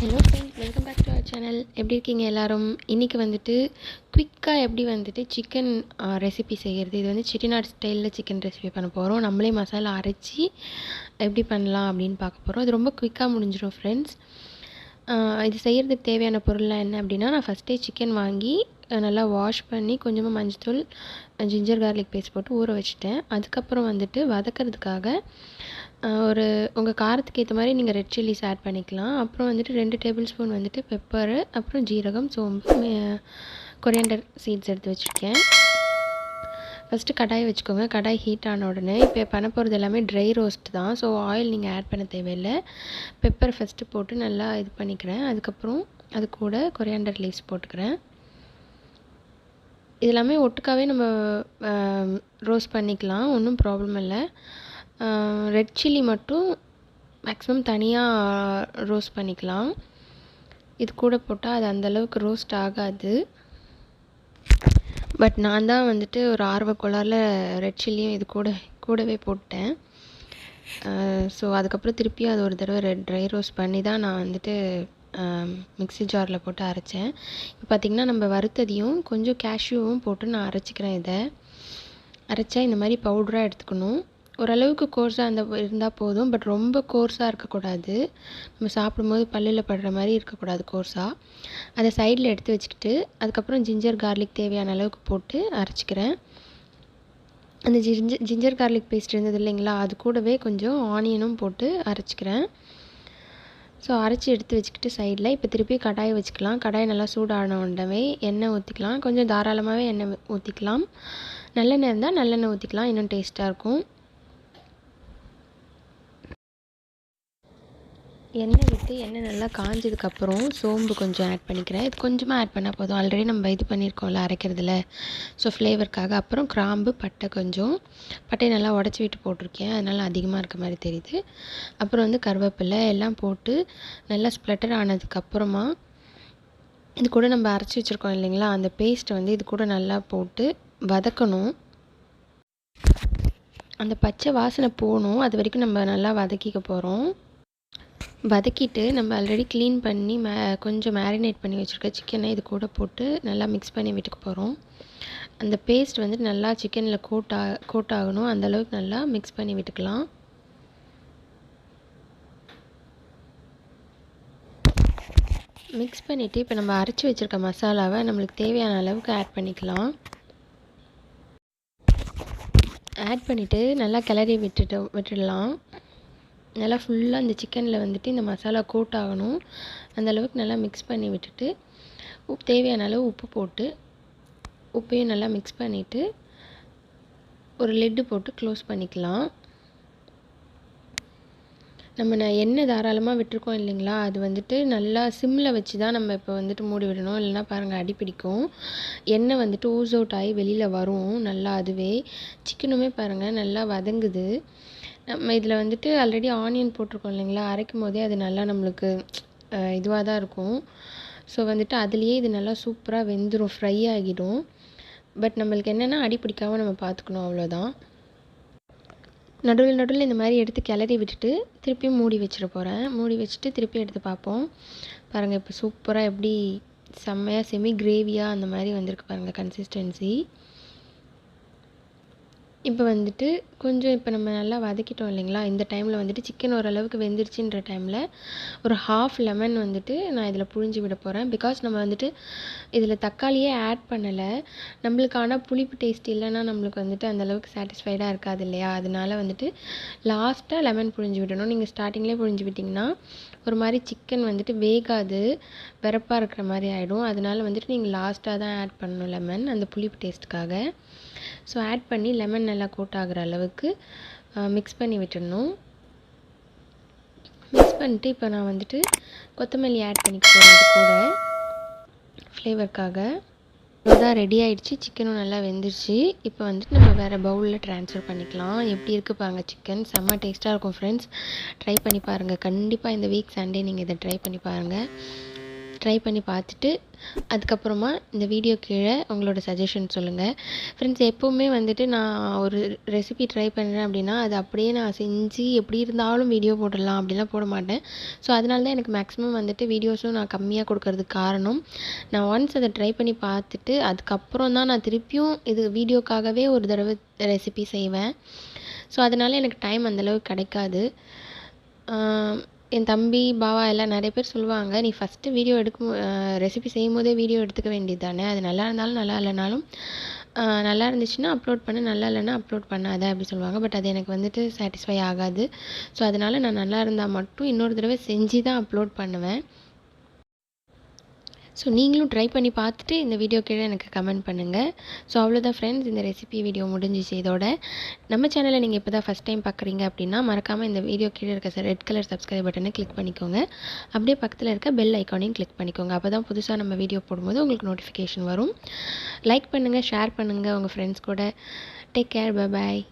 Hello friends, welcome back to our channel. எப்படி இருக்கீங்க எல்லோரும்? இன்றைக்கி வந்துட்டு குயிக்காக எப்படி வந்துட்டு சிக்கன் ரெசிபி செய்கிறது, இது வந்து செட்டிநாடு ஸ்டைலில் சிக்கன் ரெசிபி பண்ண போகிறோம். நம்மளே மசாலா அரைச்சி எப்படி பண்ணலாம் அப்படின்னு பார்க்க போகிறோம். இது ரொம்ப குயிக்காக முடிஞ்சிடும் ஃப்ரெண்ட்ஸ். இது செய்கிறதுக்கு தேவையான பொருள்லாம் என்ன அப்படின்னா, நான் ஃபஸ்ட்டே சிக்கன் வாங்கி நல்லா வாஷ் பண்ணி கொஞ்சமாக மஞ்சத்தூள், ஜிஞ்சர் கார்லிக் பேஸ்ட் போட்டு ஊற வச்சுட்டேன். அதுக்கப்புறம் வந்துட்டு வதக்கிறதுக்காக உங்கள் காரத்துக்கு ஏற்ற மாதிரி நீங்கள் ரெட் சில்லிஸ் ஆட் பண்ணிக்கலாம். அப்புறம் வந்துட்டு 2 டேபிள் ஸ்பூன் வந்துட்டு பெப்பரு, அப்புறம் ஜீரகம், சோம்பு, கொரியாண்டர் சீட்ஸ் எடுத்து வச்சுருக்கேன். ஃபஸ்ட்டு கடாய் வச்சுக்கோங்க. கடாய் ஹீட் ஆன உடனே இப்போ பண்ண போகிறது எல்லாமே ட்ரை ரோஸ்ட் தான். ஸோ ஆயில் நீங்கள் ஆட் பண்ண தேவையில்லை. பெப்பர் ஃபஸ்ட்டு போட்டு நல்லா இது பண்ணிக்கிறேன். அதுக்கப்புறம் அது கூட கொரியாண்டர் லீவ்ஸ் போட்டுக்கிறேன். இது எல்லாமே ஒட்டுக்காவே நம்ம ரோஸ்ட் பண்ணிக்கலாம், ஒன்றும் ப்ராப்ளம் இல்லை. ரெட் சில்லி மட்டும் மேக்ஸிமம் தனியாக ரோஸ்ட் பண்ணிக்கலாம். இது கூட போட்டால் அது அந்தளவுக்கு ரோஸ்ட் ஆகாது. பட் நான் தான் வந்துட்டு ஒரு ஆர்வக்கோளாறில் ரெட் சில்லியும் இது கூடவே போட்டேன். ஸோ அதுக்கப்புறம் திருப்பியும் அது ஒரு தடவை ட்ரை ரோஸ்ட் பண்ணி தான் நான் வந்துட்டு மிக்ஸி ஜாரில் போட்டு அரைச்சேன். இப்போ பார்த்திங்கன்னா நம்ம வறுத்ததையும் கொஞ்சம் கேஷ்யூவும் போட்டு நான் அரைச்சிக்கிறேன். இதை அரைச்சா இந்த மாதிரி பவுடராக எடுத்துக்கணும். ஓரளவுக்கு கோர்ஸாக இருந்தால் போதும். பட் ரொம்ப கோர்ஸாக இருக்கக்கூடாது. நம்ம சாப்பிடும்போது பல்லில் படுற மாதிரி இருக்கக்கூடாது கோர்ஸாக. அதை சைடில் எடுத்து வச்சுக்கிட்டு அதுக்கப்புறம் ஜிஞ்சர் கார்லிக் தேவையான அளவுக்கு போட்டு அரைச்சிக்கிறேன். அந்த ஜிஞ்சர் கார்லிக் பேஸ்ட் இருந்தது இல்லைங்களா, அது கூடவே கொஞ்சம் ஆனியனும் போட்டு அரைச்சிக்கிறேன். ஸோ அரைச்சி எடுத்து வச்சுக்கிட்டு சைடில் இப்போ திருப்பி கடாயை வச்சுக்கலாம். கடாய் நல்லா சூடான உடனே எண்ணெய் ஊற்றிக்கலாம். கொஞ்சம் தாராளமாகவே எண்ணெய் ஊற்றிக்கலாம். நல்லெண்ணெய் இருந்தால் நல்லெண்ணெய் ஊற்றிக்கலாம், இன்னும் டேஸ்ட்டாக இருக்கும். எண்ணெய் விட்டு எண்ணெய் நல்லா காஞ்சதுக்கப்புறம் சோம்பு கொஞ்சம் ஆட் பண்ணிக்கிறேன். இது கொஞ்சமாக ஆட் பண்ணால் போதும். ஆல்ரெடி நம்ம இது பண்ணியிருக்கோம்ல அரைக்கிறதுல, ஸோ ஃப்ளேவருக்காக. அப்புறம் கிராம்பு, பட்டை, பட்டையை நல்லா உடச்சி விட்டு போட்டிருக்கேன், அதனால் அதிகமாக இருக்க மாதிரி தெரியுது. அப்புறம் வந்து கருவேப்பிலை எல்லாம் போட்டு நல்லா ஸ்ப்ளட்டர் ஆனதுக்கப்புறமா இது கூட நம்ம அரைச்சி வச்சுருக்கோம் இல்லைங்களா, அந்த பேஸ்ட்டை வந்து இது கூட நல்லா போட்டு வதக்கணும். அந்த பச்சை வாசனை போகணும், அது வரைக்கும் நம்ம நல்லா வதக்கிக்க போகிறோம். வதக்கிட்டு நம்ம ஆல்ரெடி க்ளீன் பண்ணி கொஞ்சம் மேரினேட் பண்ணி வச்சுருக்க சிக்கனை இது கூட போட்டு நல்லா மிக்ஸ் பண்ணி விட்டுக்க போகிறோம். அந்த பேஸ்ட் வந்துட்டு நல்லா சிக்கனில் கோட் ஆகணும், அந்தளவுக்கு நல்லா மிக்ஸ் பண்ணி விட்டுக்கலாம். மிக்ஸ் பண்ணிவிட்டு இப்போ நம்ம அரைச்சி வச்சுருக்க மசாலாவை நம்மளுக்கு தேவையான அளவுக்கு ஆட் பண்ணிக்கலாம். ஆட் பண்ணிவிட்டு நல்லா கிளறி விட்டுடலாம். நல்லா ஃபுல்லாக இந்த சிக்கனில் வந்துட்டு இந்த மசாலா கோட் ஆகணும், அந்தளவுக்கு நல்லா மிக்ஸ் பண்ணி விட்டுட்டு தேவையான அளவு உப்பு போட்டு உப்பையும் நல்லா மிக்ஸ் பண்ணிவிட்டு ஒரு லிட்டு போட்டு க்ளோஸ் பண்ணிக்கலாம். நம்ம எண்ணெய் தாராளமாக விட்டுருக்கோம் இல்லைங்களா, அது வந்துட்டு நல்லா சிம்மில் வச்சு தான் நம்ம இப்போ வந்துட்டு மூடி விடணும். இல்லைனா பாருங்கள் அடிப்பிடிக்கும். எண்ணெய் வந்துட்டு ஊஸ் அவுட் ஆகி வெளியில் வரும் நல்லா. அதுவே சிக்கனுமே பாருங்கள் நல்லா வதங்குது. நம்ம இதில் வந்துட்டு ஆல்ரெடி ஆனியன் போட்டிருக்கோம் இல்லைங்களா, அரைக்கும் போதே அது நல்லா நம்மளுக்கு இதுவாக தான் இருக்கும். ஸோ வந்துட்டு அதுலேயே இது நல்லா சூப்பராக வெந்துடும், ஃப்ரை ஆகிடும். பட் நம்மளுக்கு என்னென்னா அடிப்பிடிக்காமல் நம்ம பார்த்துக்கணும், அவ்வளோதான். நடுவில் இந்த மாதிரி எடுத்து கிளறி விட்டுட்டு திருப்பியும் மூடி வச்சிட போகிறேன். மூடி வச்சுட்டு திருப்பி எடுத்து பார்ப்போம். பாருங்கள் இப்போ சூப்பராக எப்படி செம்மையாக செமி கிரேவியாக அந்த மாதிரி வந்திருக்கு பாருங்கள் கன்சிஸ்டன்சி. இப்போ வந்துட்டு கொஞ்சம் இப்போ நம்ம நல்லா வதக்கிட்டோம் இல்லைங்களா, இந்த டைமில் வந்துட்டு சிக்கன் ஓரளவுக்கு வெந்துருச்சுன்ற டைமில் ஒரு ஹாஃப் லெமன் வந்துட்டு நான் இதில் புழிஞ்சு விட போகிறேன். பிகாஸ் நம்ம வந்துட்டு இதில் தக்காளியே ஆட் பண்ணலை. நம்மளுக்கான புளிப்பு டேஸ்ட் இல்லைன்னா நம்மளுக்கு வந்துட்டு அந்தளவுக்கு சாட்டிஸ்ஃபைடாக இருக்காது இல்லையா, அதனால வந்துட்டு லாஸ்ட்டாக லெமன் புழிஞ்சு விடணும். நீங்கள் ஸ்டார்டிங்லேயே புழிஞ்சு விட்டிங்கன்னா ஒரு மாதிரி சிக்கன் வந்துட்டு வேகாது, வெறப்பாக இருக்கிற மாதிரி ஆகிடும். அதனால வந்துட்டு நீங்கள் லாஸ்ட்டாக தான் ஆட் பண்ணணும் லெமன், அந்த புளிப்பு டேஸ்ட்டுக்காக. ஸோ ஆட் பண்ணி லெமன் நல்லா கோட் ஆகிற அளவுக்கு மிக்ஸ் பண்ணி விட்டுடணும். மிக்ஸ் பண்ணிட்டு இப்போ நான் வந்துட்டு கொத்தமல்லி ஆட் பண்ணிக்க போகிறேன் இது கூட ஃப்ளேவருக்காக. இதுதான் ரெடி ஆகிடுச்சு. சிக்கனும் நல்லா வெந்துருச்சு. இப்போ வந்துட்டு நம்ம வேறு பவுலில் ட்ரான்ஸ்ஃபர் பண்ணிக்கலாம். எப்படி இருக்குது பாருங்க, சிக்கன் செம்ம டேஸ்ட்டாக இருக்கும் ஃப்ரெண்ட்ஸ். ட்ரை பண்ணி பாருங்கள் கண்டிப்பாக. இந்த வீக் சண்டே நீங்கள் இதை ட்ரை பண்ணி பாருங்கள். ட்ரை பண்ணி பார்த்துட்டு அதுக்கப்புறமா இந்த வீடியோ கீழே உங்களோட சஜஷன் சொல்லுங்கள். ஃப்ரெண்ட்ஸ், எப்போவுமே வந்துட்டு நான் ஒரு ரெசிபி ட்ரை பண்ணுறேன் அப்படின்னா அது அப்படியே நான் செஞ்சு எப்படி இருந்தாலும் வீடியோ போட்டுடலாம் அப்படிலாம் போட மாட்டேன். ஸோ அதனால தான் எனக்கு மேக்ஸிமம் வந்துட்டு வீடியோஸும் நான் கம்மியாக கொடுக்கறதுக்கு காரணம். நான் ஒன்ஸ் அதை ட்ரை பண்ணி பார்த்துட்டு அதுக்கப்புறம் தான் நான் திருப்பியும் இது வீடியோக்காகவே ஒரு தடவை ரெசிபி செய்வேன். ஸோ அதனால எனக்கு டைம் அந்தளவுக்கு கிடைக்காது. என் தம்பி, பாவா எல்லாம் நிறைய பேர் சொல்லுவாங்க, நீ ஃபஸ்ட்டு வீடியோ ரெசிபி செய்யும் போதே வீடியோ எடுத்துக்க வேண்டியது தானே, அது நல்லா இருந்தாலும் நல்லா இல்லைனாலும் நல்லா இருந்துச்சுன்னா அப்லோட் பண்ணு, நல்லா இல்லைன்னா அப்லோட் பண்ணாத அப்படி சொல்லுவாங்க. பட் அது எனக்கு வந்துட்டு சாட்டிஸ்ஃபை ஆகாது. ஸோ அதனால் நான் நல்லா இருந்தால் மட்டும் இன்னொரு தடவை செஞ்சு தான் அப்லோட் பண்ணுவேன். ஸோ நீங்களும் ட்ரை பண்ணி பார்த்துட்டு இந்த வீடியோ கீழே எனக்கு கமெண்ட் பண்ணுங்கள். ஸோ அவ்வளோதான் ஃப்ரெண்ட்ஸ், இந்த ரெசிபி வீடியோ முடிஞ்சிச்சு இதோட. நம்ம சேனலை நீங்கள் இப்போ தான் ஃபஸ்ட் டைம் பார்க்குறீங்க அப்படின்னா மறக்காமல் இந்த வீடியோ கீழே இருக்க ரெட் கலர் சப்ஸ்கிரைப் பட்டனை கிளிக் பண்ணிக்கோங்க. அப்படியே பக்கத்தில் இருக்க பெல் ஐக்கானையும் கிளிக் பண்ணிக்கோங்க. அப்போ தான் புதுசாக நம்ம வீடியோ போடும்போது உங்களுக்கு நோட்டிஃபிகேஷன் வரும். லைக் பண்ணுங்கள், ஷேர் பண்ணுங்கள் உங்கள் ஃப்ரெண்ட்ஸ் கூட. Take care, bye bye.